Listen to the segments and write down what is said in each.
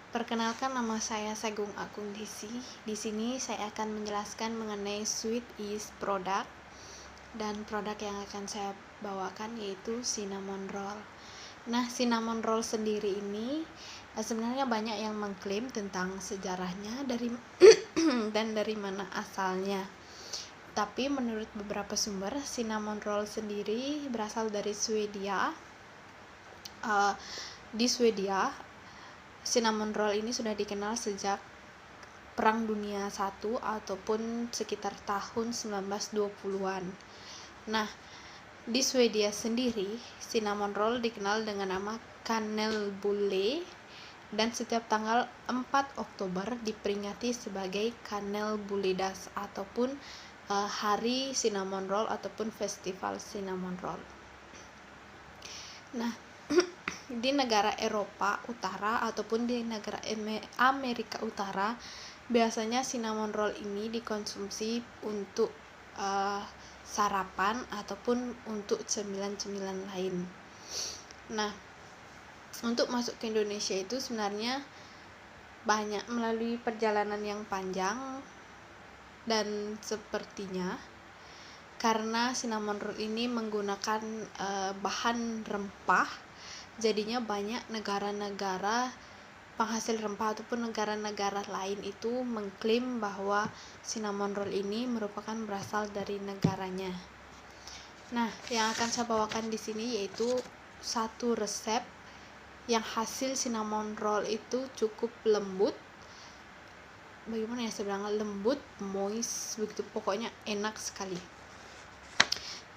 Perkenalkan, nama saya Sagung Agung Desi. Di sini saya akan menjelaskan mengenai Sweet Ease produk, dan produk yang akan saya bawakan yaitu cinnamon roll. Nah, cinnamon roll sendiri ini sebenarnya banyak yang mengklaim tentang sejarahnya dan dari mana asalnya. Tapi menurut beberapa sumber, cinnamon roll sendiri berasal dari Swedia. Di Swedia, cinnamon roll ini sudah dikenal sejak Perang Dunia I ataupun sekitar tahun 1920-an. Nah, di Swedia sendiri, cinnamon roll dikenal dengan nama kanelbulle, dan setiap tanggal 4 Oktober diperingati sebagai kanelbulledag ataupun hari cinnamon roll ataupun festival cinnamon roll. Nah, di negara Eropa Utara ataupun di negara Amerika Utara, biasanya cinnamon roll ini dikonsumsi untuk sarapan ataupun untuk cemilan-cemilan lain. Nah, untuk masuk ke Indonesia itu sebenarnya banyak melalui perjalanan yang panjang, dan sepertinya karena cinnamon roll ini menggunakan bahan rempah, jadinya banyak negara-negara penghasil rempah ataupun negara-negara lain itu mengklaim bahwa cinnamon roll ini merupakan berasal dari negaranya. Nah, yang akan saya bawakan di sini yaitu satu resep yang hasil cinnamon roll itu cukup lembut. Bagaimana ya saya bilang, lembut, moist, begitu, pokoknya enak sekali.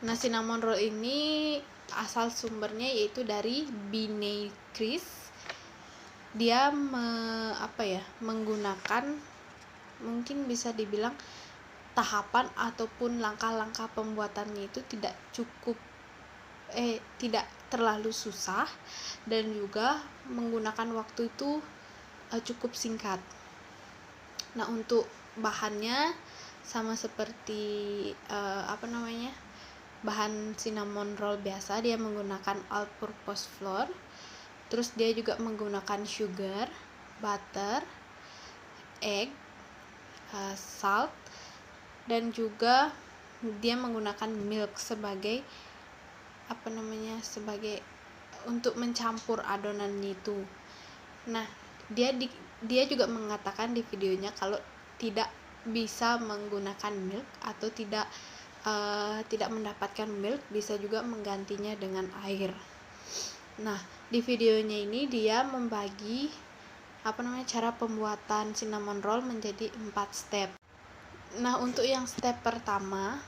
Nah, cinnamon roll ini asal sumbernya yaitu dari Bene Chris. Dia menggunakan, mungkin bisa dibilang tahapan ataupun langkah-langkah pembuatannya itu tidak terlalu susah, dan juga menggunakan waktu itu cukup singkat. Nah, untuk bahannya sama seperti bahan cinnamon roll biasa, dia menggunakan all-purpose flour. Terus dia juga menggunakan sugar, butter, egg, salt, dan juga dia menggunakan milk sebagai untuk mencampur adonan itu. Nah, dia juga mengatakan di videonya kalau tidak bisa menggunakan milk atau tidak mendapatkan milk, bisa juga menggantinya dengan air. Nah, di videonya ini dia membagi cara pembuatan cinnamon roll menjadi 4 step. Nah, untuk yang step pertama,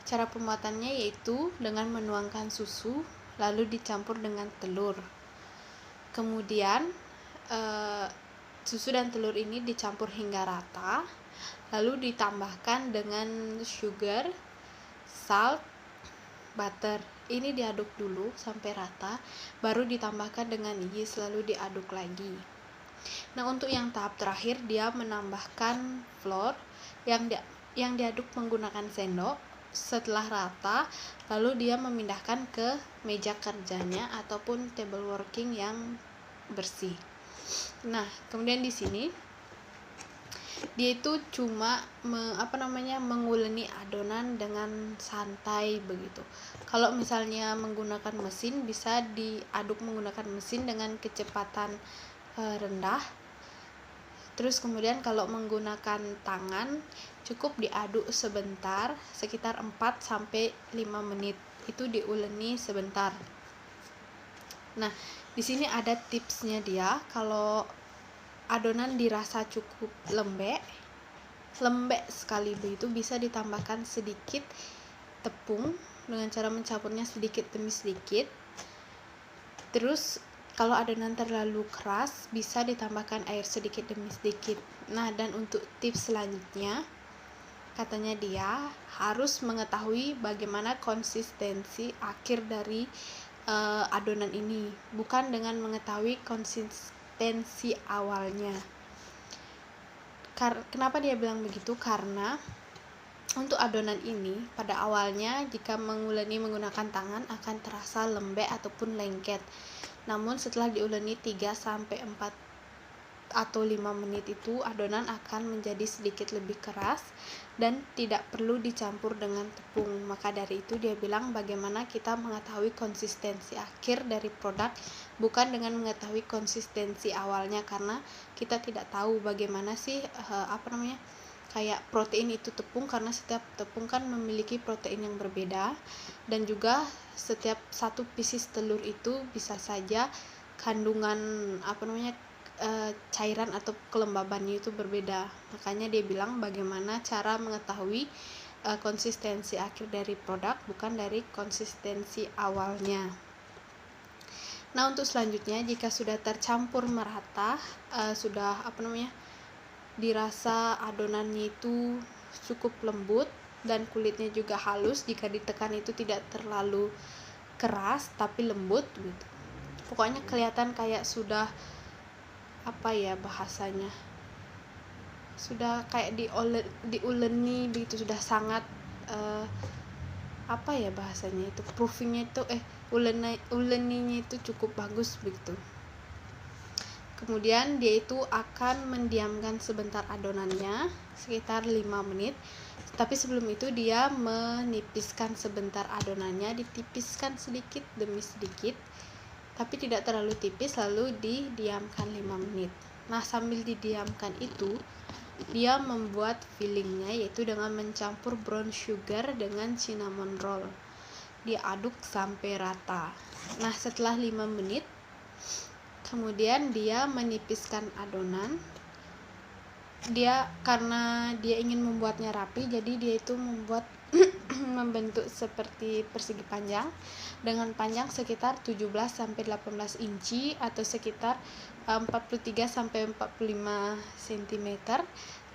cara pembuatannya yaitu dengan menuangkan susu lalu dicampur dengan telur. Kemudian susu dan telur ini dicampur hingga rata, lalu ditambahkan dengan sugar, salt, butter. Ini diaduk dulu sampai rata, baru ditambahkan dengan yeast, lalu diaduk lagi. Nah, untuk yang tahap terakhir, dia menambahkan flour yang diaduk menggunakan sendok. Setelah rata, lalu dia memindahkan ke meja kerjanya ataupun table working yang bersih. Nah, kemudian di sini dia itu cuma menguleni adonan dengan santai begitu. Kalau misalnya menggunakan mesin, bisa diaduk menggunakan mesin dengan kecepatan rendah. Terus kemudian kalau menggunakan tangan, cukup diaduk sebentar, sekitar 4-5 menit. Itu diuleni sebentar. Nah, di sini ada tipsnya dia. Kalau adonan dirasa cukup lembek sekali begitu, bisa ditambahkan sedikit tepung dengan cara mencampurnya sedikit demi sedikit. Terus kalau adonan terlalu keras, bisa ditambahkan air sedikit demi sedikit. Nah, dan untuk tips selanjutnya, katanya dia harus mengetahui bagaimana konsistensi akhir dari adonan ini, bukan dengan mengetahui konsistensi awalnya. Kenapa dia bilang begitu? Karena untuk adonan ini pada awalnya jika menguleni menggunakan tangan akan terasa lembek ataupun lengket. Namun setelah diuleni 3-4 atau 5 menit itu adonan akan menjadi sedikit lebih keras dan tidak perlu dicampur dengan tepung. Maka dari itu dia bilang bagaimana kita mengetahui konsistensi akhir dari produk bukan dengan mengetahui konsistensi awalnya, karena kita tidak tahu bagaimana sih kayak protein itu tepung, karena setiap tepung kan memiliki protein yang berbeda, dan juga setiap satu pieces telur itu bisa saja kandungan cairan atau kelembabannya itu berbeda. Makanya dia bilang bagaimana cara mengetahui konsistensi akhir dari produk bukan dari konsistensi awalnya. Nah, untuk selanjutnya jika sudah tercampur merata, sudah dirasa adonannya itu cukup lembut dan kulitnya juga halus, jika ditekan itu tidak terlalu keras tapi lembut gitu. Pokoknya kelihatan kayak sudah bahasanya sudah kayak diuleni begitu, sudah sangat bahasanya itu proofingnya itu uleninya itu cukup bagus begitu. Kemudian dia itu akan mendiamkan sebentar adonannya sekitar 5 menit. Tapi sebelum itu dia menipiskan sebentar adonannya, ditipiskan sedikit demi sedikit, tapi tidak terlalu tipis, lalu didiamkan 5 menit. Nah, sambil didiamkan itu dia membuat fillingnya, yaitu dengan mencampur brown sugar dengan cinnamon roll. Dia aduk sampai rata. Nah, setelah 5 menit kemudian dia menipiskan adonan. Karena dia ingin membuatnya rapi, jadi dia itu membentuk seperti persegi panjang dengan panjang sekitar 17-18 inci atau sekitar 43-45 cm,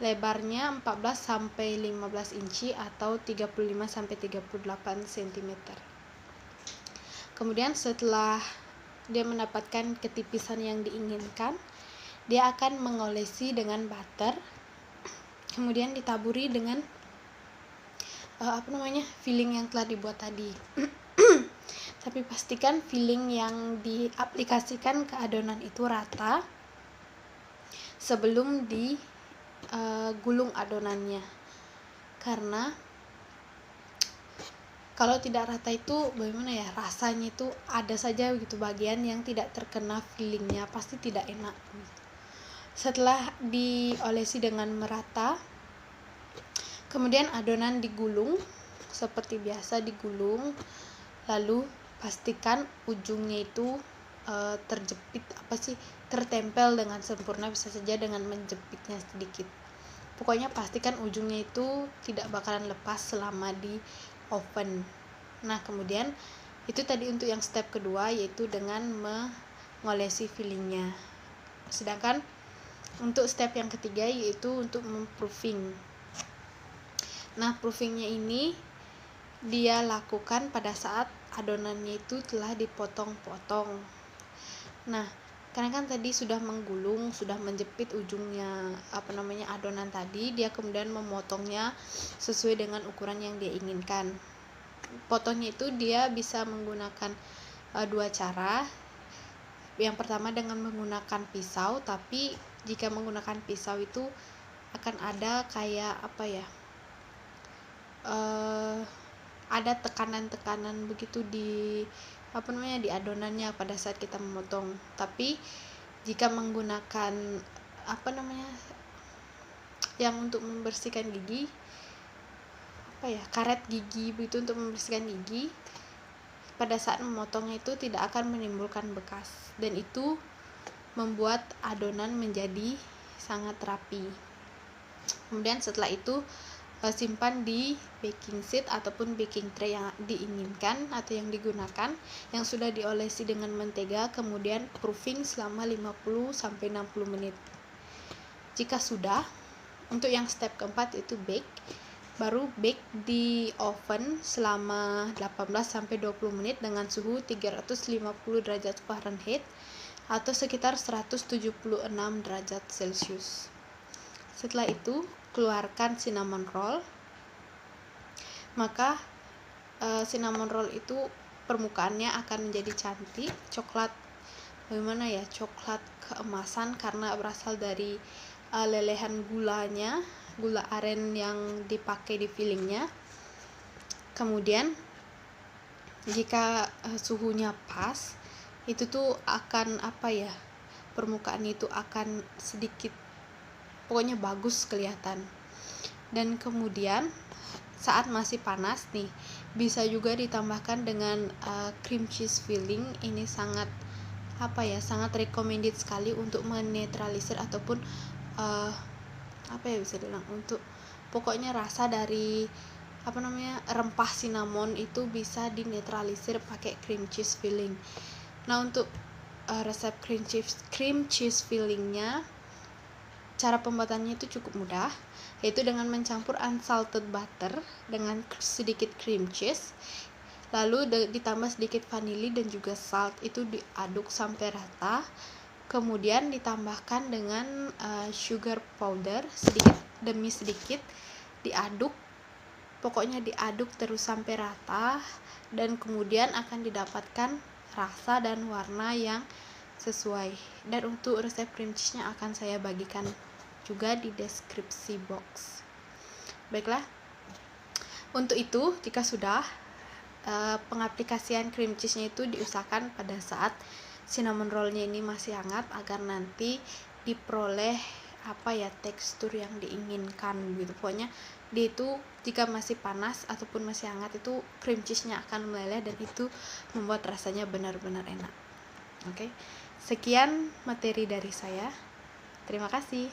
lebarnya 14-15 inci atau 35-38 cm. Kemudian setelah dia mendapatkan ketipisan yang diinginkan, dia akan mengolesi dengan butter, kemudian ditaburi dengan filling yang telah dibuat tadi. Tapi pastikan filling yang diaplikasikan ke adonan itu rata sebelum digulung adonannya, karena kalau tidak rata itu rasanya itu ada saja begitu bagian yang tidak terkena fillingnya, pasti tidak enak. Setelah diolesi dengan merata, kemudian adonan digulung seperti biasa digulung, lalu pastikan ujungnya itu tertempel dengan sempurna, bisa saja dengan menjepitnya sedikit. Pokoknya pastikan ujungnya itu tidak bakalan lepas selama di oven. Nah, kemudian itu tadi untuk yang step kedua, yaitu dengan mengolesi fillingnya. Sedangkan untuk step yang ketiga yaitu untuk memproofing. Nah, proofingnya ini dia lakukan pada saat adonannya itu telah dipotong-potong. Nah, karena kan tadi sudah menggulung, sudah menjepit ujungnya adonan tadi, dia kemudian memotongnya sesuai dengan ukuran yang dia inginkan. Potongnya itu dia bisa menggunakan 2 cara. Yang pertama dengan menggunakan pisau, tapi jika menggunakan pisau itu akan ada kayak ada tekanan-tekanan begitu di adonannya pada saat kita memotong. Tapi jika menggunakan yang untuk membersihkan gigi, karet gigi begitu untuk membersihkan gigi, pada saat memotongnya itu tidak akan menimbulkan bekas, dan itu membuat adonan menjadi sangat rapi. Kemudian setelah itu simpan di baking sheet ataupun baking tray yang diinginkan atau yang digunakan, yang sudah diolesi dengan mentega, kemudian proofing selama 50-60 menit. Jika sudah, untuk yang step keempat itu bake, baru bake di oven selama 18-20 menit dengan suhu 350 derajat Fahrenheit atau sekitar 176 derajat Celcius. Setelah itu keluarkan cinnamon roll. Maka cinnamon roll itu permukaannya akan menjadi cantik, coklat bagaimana ya, coklat keemasan karena berasal dari lelehan gulanya, gula aren yang dipakai di fillingnya. Kemudian jika suhunya pas, itu tuh akan permukaan itu akan sedikit, pokoknya bagus kelihatan. Dan kemudian saat masih panas nih, bisa juga ditambahkan dengan cream cheese filling. Ini sangat sangat recommended sekali untuk menetralisir ataupun bisa dibilang, untuk pokoknya rasa dari rempah cinnamon itu bisa dinetralisir pakai cream cheese filling. Nah, untuk resep cream cheese fillingnya, cara pembuatannya itu cukup mudah, yaitu dengan mencampur unsalted butter dengan sedikit cream cheese, lalu ditambah sedikit vanili dan juga salt, itu diaduk sampai rata. Kemudian ditambahkan dengan sugar powder sedikit demi sedikit, diaduk, pokoknya diaduk terus sampai rata, dan kemudian akan didapatkan rasa dan warna yang sesuai. Dan untuk resep cream cheese-nya akan saya bagikan juga di deskripsi box. Baiklah, untuk itu jika sudah, pengaplikasian cream cheese-nya itu diusahakan pada saat cinnamon roll-nya ini masih hangat, agar nanti diperoleh tekstur yang diinginkan gitu. Pokoknya dia itu jika masih panas ataupun masih hangat, itu cream cheese-nya akan meleleh dan itu membuat rasanya benar-benar enak. Oke. Sekian materi dari saya. Terima kasih.